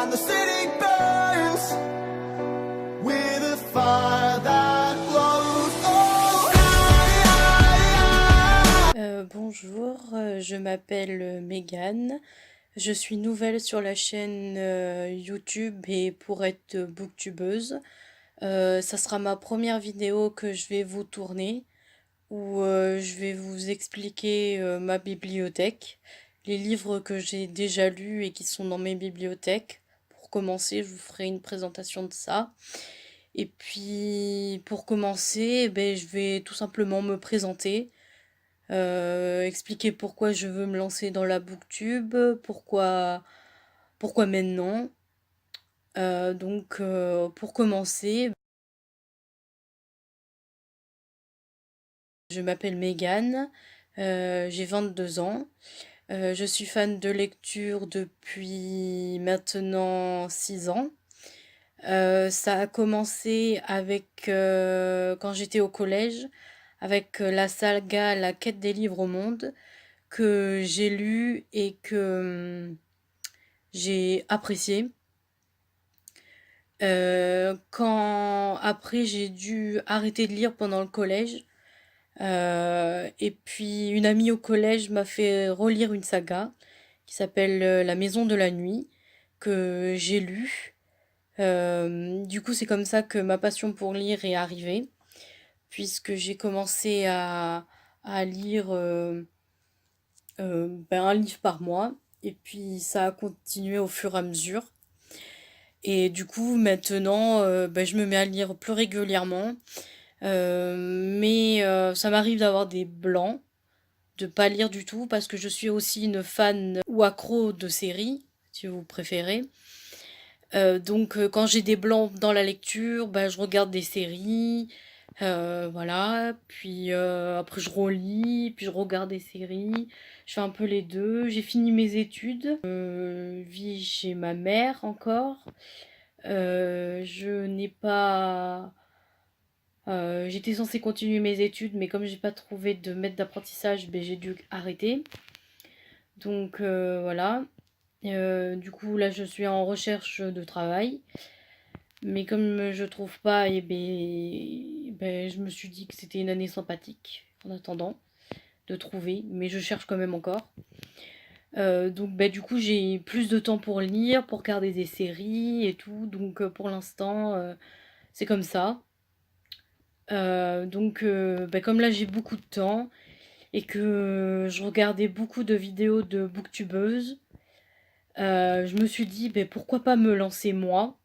and the city burns with a fire that glows. Oh, Bonjour, je m'appelle Megan. Je suis nouvelle sur la chaîne YouTube et pour être booktubeuse. Ça sera ma première vidéo que je vais vous tourner où je vais vous expliquer ma bibliothèque, les livres que j'ai déjà lus et qui sont dans mes bibliothèques. Pour commencer, je vous ferai une présentation de ça. Et puis pour commencer, je vais tout simplement me présenter. Expliquer pourquoi je veux me lancer dans la booktube, pourquoi maintenant. Pour commencer, je m'appelle Megan, j'ai 22 ans. Je suis fan de lecture depuis maintenant 6 ans. Ça a commencé avec quand j'étais au collège, avec la saga La quête des livres au monde, que j'ai lu et que j'ai apprécié. Quand après j'ai dû arrêter de lire pendant le collège, et puis une amie au collège m'a fait relire une saga qui s'appelle La Maison de la Nuit, que j'ai lu. Du coup, c'est comme ça que ma passion pour lire est arrivée, puisque j'ai commencé à lire un livre par mois, et puis ça a continué au fur et à mesure. Et du coup, maintenant, je me mets à lire plus régulièrement. Mais ça m'arrive d'avoir des blancs, de pas lire du tout, parce que je suis aussi une fan ou accro de séries, si vous préférez. Quand j'ai des blancs dans la lecture, je regarde des séries, voilà. Puis après je relis, puis je regarde des séries. Je fais un peu les deux. J'ai fini mes études. Je vis chez ma mère encore. Je n'ai pas... J'étais censée continuer mes études, mais comme j'ai pas trouvé de maître d'apprentissage, j'ai dû arrêter. Voilà. Du coup, là, je suis en recherche de travail. Mais comme je trouve pas, je me suis dit que c'était une année sympathique en attendant de trouver. Mais je cherche quand même encore. Du coup, j'ai plus de temps pour lire, pour regarder des séries et tout. Pour l'instant, c'est comme ça. Comme là, j'ai beaucoup de temps et que je regardais beaucoup de vidéos de booktubeuses, je me suis dit, pourquoi pas me lancer moi.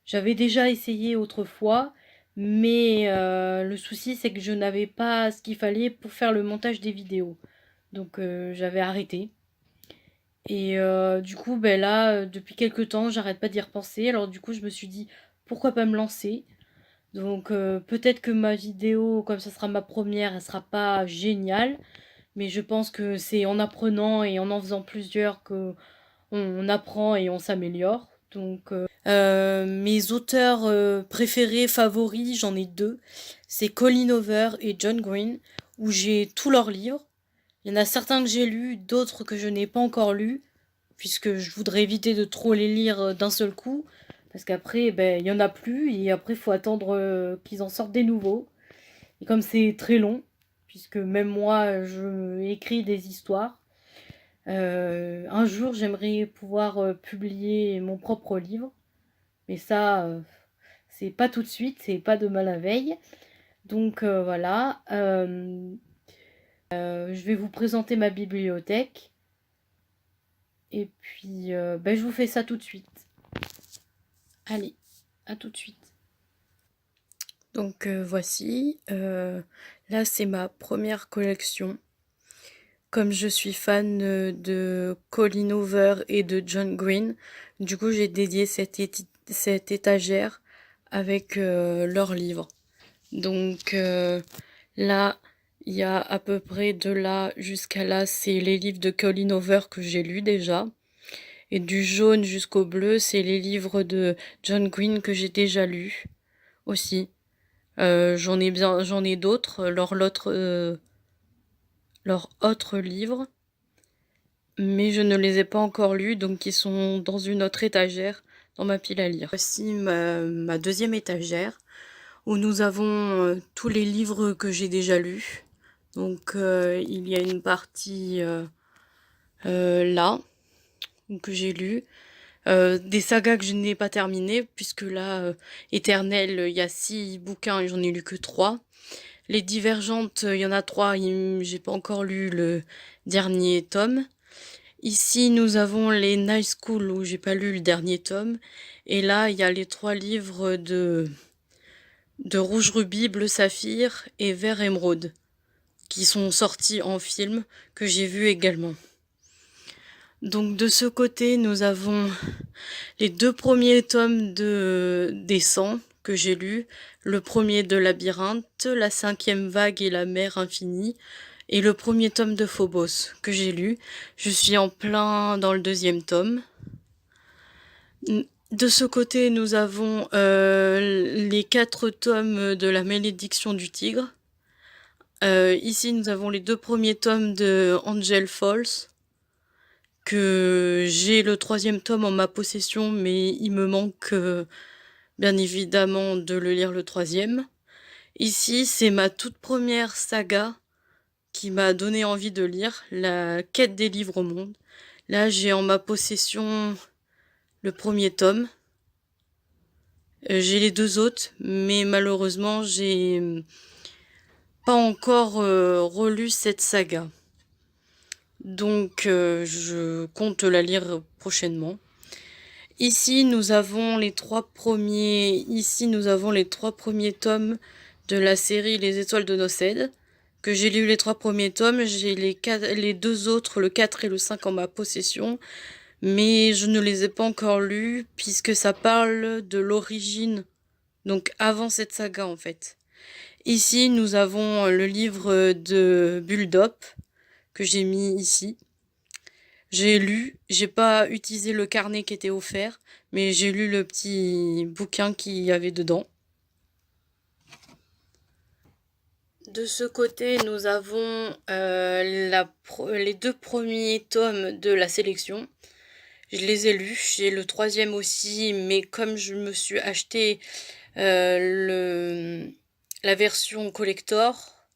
J'avais déjà essayé autrefois, mais le souci c'est que je n'avais pas ce qu'il fallait pour faire le montage des vidéos. J'avais arrêté. Et du coup, là, depuis quelques temps, j'arrête pas d'y repenser. Alors du coup, je me suis dit, pourquoi pas me lancer. Peut-être que ma vidéo, comme ça sera ma première, elle sera pas géniale. Mais je pense que c'est en apprenant et en faisant plusieurs que on apprend et on s'améliore. Mes auteurs préférés, favoris, j'en ai deux. C'est Colleen Hoover et John Green, où j'ai tous leurs livres. Il y en a certains que j'ai lus, d'autres que je n'ai pas encore lus, puisque je voudrais éviter de trop les lire d'un seul coup, parce qu'après, il y en a plus, et après, il faut attendre qu'ils en sortent des nouveaux. Et comme c'est très long, puisque même moi, je écris des histoires, un jour, j'aimerais pouvoir publier mon propre livre. Mais ça, c'est pas tout de suite, c'est pas demain la veille. Voilà. Je vais vous présenter ma bibliothèque. Et puis, je vous fais ça tout de suite. Allez, à tout de suite. Voici. Là, c'est ma première collection. Comme je suis fan de Colleen Hoover et de John Green, du coup, j'ai dédié cette étagère avec leurs livres. Là, il y a à peu près de là jusqu'à là, c'est les livres de Colleen Hoover que j'ai lus déjà. Et du jaune jusqu'au bleu, c'est les livres de John Green que j'ai déjà lus aussi. J'en ai d'autres, leur autre livre. mais je ne les ai pas encore lus, donc ils sont dans une autre étagère dans ma pile à lire. Voici ma deuxième étagère, où nous avons tous les livres que j'ai déjà lus. Donc il y a une partie là, que j'ai lu. Des sagas que je n'ai pas terminées, puisque là, Éternel, il y a 6 bouquins et j'en ai lu que 3. Les Divergentes, il y en a 3, j'ai pas encore lu le dernier tome. Ici, nous avons les Night School, où j'ai pas lu le dernier tome. Et là, il y a les 3 livres de Rouge Rubis, Bleu Saphir et Vert Émeraude, qui sont sortis en film, que j'ai vu également. Donc de ce côté, nous avons les 2 premiers tomes des 100 que j'ai lus. Le premier de Labyrinthe, la 5e vague et la mer infinie. Et le premier tome de Phobos que j'ai lu. Je suis en plein dans le 2e tome. De ce côté, nous avons les 4 tomes de la malédiction du tigre. Ici, nous avons les 2 premiers tomes de Angel Falls, que j'ai le 3e tome en ma possession, mais il me manque bien évidemment de le lire le 3e. Ici, c'est ma toute première saga qui m'a donné envie de lire, La quête des livres au monde. Là, j'ai en ma possession le 1er tome. J'ai les 2 autres, mais malheureusement, j'ai pas encore relu cette saga. Donc, je compte la lire prochainement. Ici, nous avons les 3 premiers tomes de la série Les Étoiles de Nosed, que j'ai lu les 3 premiers tomes. J'ai les 2 autres, le 4 et le 5 en ma possession, mais je ne les ai pas encore lus, puisque ça parle de l'origine, donc avant cette saga en fait. Ici, nous avons le livre de Bulldop, que j'ai mis ici. J'ai lu, j'ai pas utilisé le carnet qui était offert, mais j'ai lu le petit bouquin qu'il y avait dedans. De ce côté, nous avons les 2 premiers tomes de la sélection. Je les ai lus, j'ai le 3e aussi, mais comme je me suis acheté la version collector,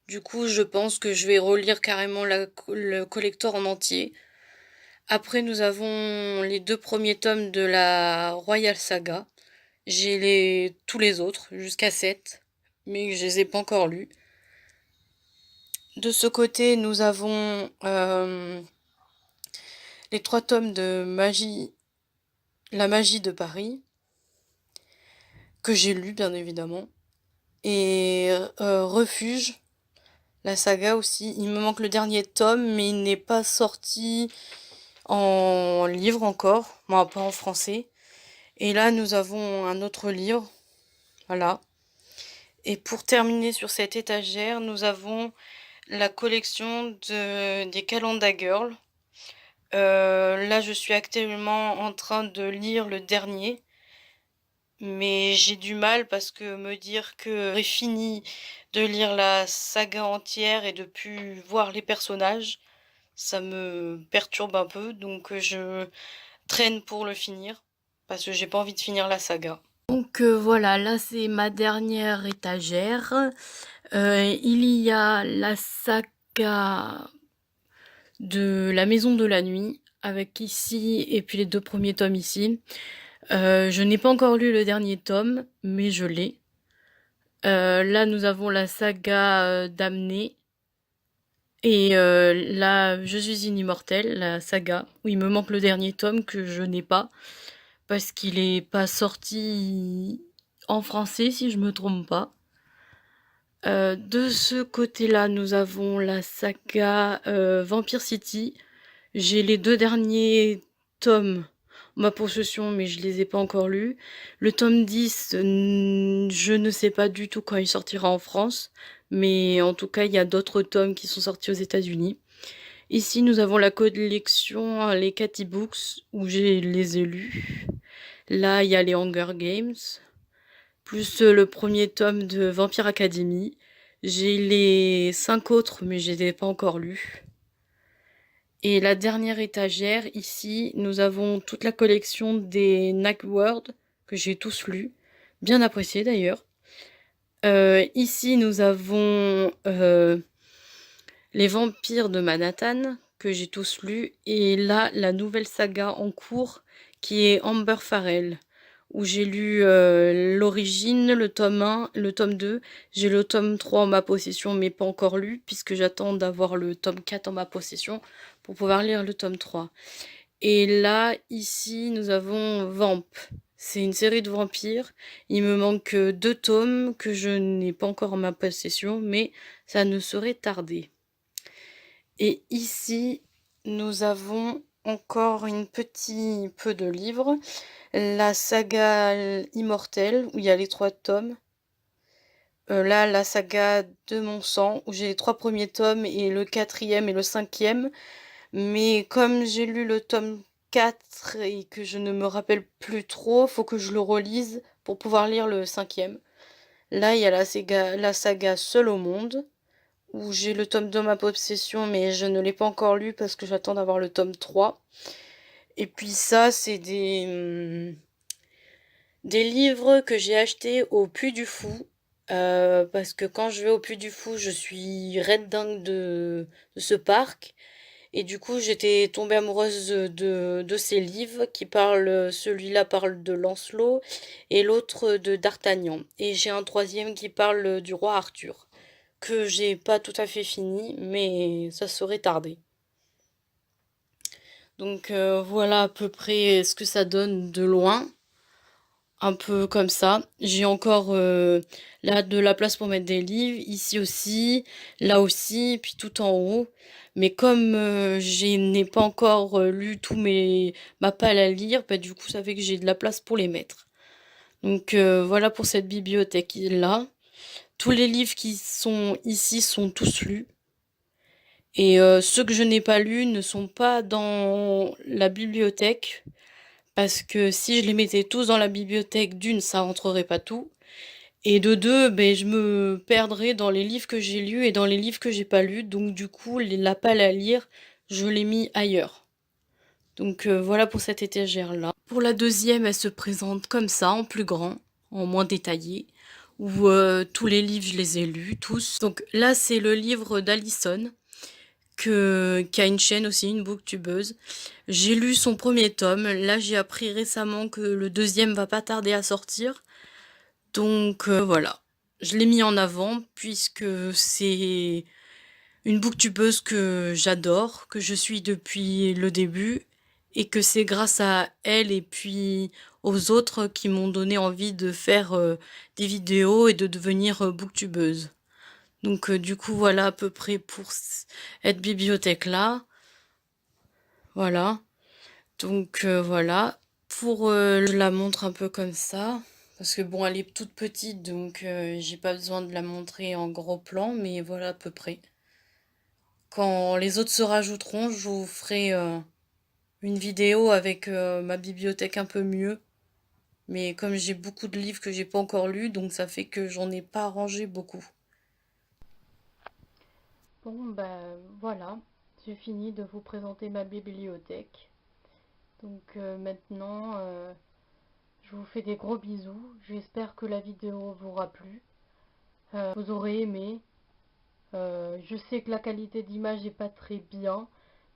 du coup je pense que je vais relire carrément le collector en entier. Après, nous avons les 2 premiers tomes de la Royal Saga. J'ai tous les autres, jusqu'à 7, mais je les ai pas encore lus. De ce côté, nous avons les 3 tomes de La magie de Paris, que j'ai lu bien évidemment. Et Refuge, la saga aussi. Il me manque le dernier tome, mais il n'est pas sorti en livre encore, moi pas en français. Et là, nous avons un autre livre, voilà. Et pour terminer sur cette étagère, nous avons la collection des Calendar Girls. Là, je suis actuellement en train de lire le dernier, mais j'ai du mal parce que me dire que j'ai fini de lire la saga entière et de plus voir les personnages, ça me perturbe un peu, donc je traîne pour le finir, parce que j'ai pas envie de finir la saga. Donc voilà, là c'est ma dernière étagère. Il y a la saga de La Maison de la Nuit, avec ici, et puis les 2 premiers tomes ici. Je n'ai pas encore lu le dernier tome, mais je l'ai. Là nous avons la saga d'Amné. Et là, Je suis une immortelle, la saga, où il me manque le dernier tome que je n'ai pas, parce qu'il est pas sorti en français, si je me trompe pas. De ce côté-là, nous avons la saga Vampire City. J'ai les 2 derniers tomes en ma possession, mais je les ai pas encore lus. Le tome 10, je ne sais pas du tout quand il sortira en France, mais en tout cas, il y a d'autres tomes qui sont sortis aux États-Unis. Ici, nous avons la collection Les Cathy Books, où j'ai les ai lus. Là, il y a les Hunger Games, plus le premier tome de Vampire Academy. J'ai les 5 autres, mais je les ai pas encore lus. Et la dernière étagère, ici, nous avons toute la collection des Knackword, que j'ai tous lus, bien appréciés d'ailleurs. Ici, nous avons les Vampires de Manhattan, que j'ai tous lus, et là, la nouvelle saga en cours, qui est Amber Farrell, où j'ai lu l'origine, le tome 1, le tome 2, j'ai le tome 3 en ma possession, mais pas encore lu, puisque j'attends d'avoir le tome 4 en ma possession, pour pouvoir lire le tome 3. Et là, ici, nous avons Vamp. C'est une série de vampires. Il me manque 2 tomes que je n'ai pas encore en ma possession, mais ça ne saurait tarder. Et ici, nous avons encore une petit peu de livres. La saga Immortelle, où il y a les 3 tomes. Là, la saga de mon sang, où j'ai les 3 premiers tomes et le 4e et le 5e. Mais comme j'ai lu le tome 4 et que je ne me rappelle plus trop, faut que je le relise pour pouvoir lire le 5e. Là, il y a la saga Seul au monde, où j'ai le tome 2 dans ma possession, mais je ne l'ai pas encore lu parce que j'attends d'avoir le tome 3. Et puis ça, c'est des livres que j'ai achetés au Puy du Fou. Parce que quand je vais au Puy du Fou, je suis red dingue de ce parc. Et du coup, j'étais tombée amoureuse de ces livres qui parlent, celui-là parle de Lancelot et l'autre de D'Artagnan. Et j'ai un troisième qui parle du roi Arthur, que j'ai pas tout à fait fini, mais ça serait tardé. Donc voilà à peu près ce que ça donne de loin, un peu comme ça. J'ai encore là de la place pour mettre des livres, ici aussi, là aussi, puis tout en haut. Mais comme je n'ai pas encore lu ma palle à lire, bah, du coup ça fait que j'ai de la place pour les mettre. Donc voilà pour cette bibliothèque-là. Tous les livres qui sont ici sont tous lus. Et ceux que je n'ai pas lus ne sont pas dans la bibliothèque. Parce que si je les mettais tous dans la bibliothèque, d'une, ça rentrerait pas tout. Et de deux, ben, je me perdrais dans les livres que j'ai lus et dans les livres que j'ai pas lus. Donc du coup, la palle à lire, je l'ai mis ailleurs. Donc voilà pour cette étagère-là. Pour la deuxième, elle se présente comme ça, en plus grand, en moins détaillé. Où tous les livres, je les ai lus, tous. Donc là, c'est le livre d'Alison, qui a une chaîne aussi, une booktubeuse. J'ai lu son premier tome. Là, j'ai appris récemment que le deuxième va pas tarder à sortir. Donc voilà. Je l'ai mis en avant puisque c'est une booktubeuse que j'adore, que je suis depuis le début et que c'est grâce à elle et puis aux autres qui m'ont donné envie de faire des vidéos et de devenir booktubeuse. Donc du coup voilà à peu près pour cette bibliothèque là. Voilà. Donc voilà. Pour je la montre un peu comme ça. Parce que bon elle est toute petite donc j'ai pas besoin de la montrer en gros plan, mais voilà à peu près. Quand les autres se rajouteront, je vous ferai une vidéo avec ma bibliothèque un peu mieux. Mais comme j'ai beaucoup de livres que j'ai pas encore lus, donc ça fait que j'en ai pas rangé beaucoup. Bon, ben voilà, j'ai fini de vous présenter ma bibliothèque. Donc maintenant, je vous fais des gros bisous. J'espère que la vidéo vous aura plu. Vous aurez aimé. Je sais que la qualité d'image n'est pas très bien,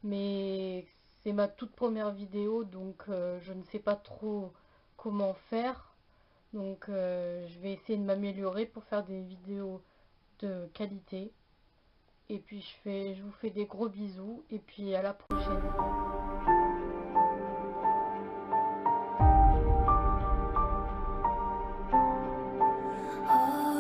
mais c'est ma toute première vidéo, donc je ne sais pas trop comment faire. Donc je vais essayer de m'améliorer pour faire des vidéos de qualité. Et puis je vous fais des gros bisous et puis à la prochaine.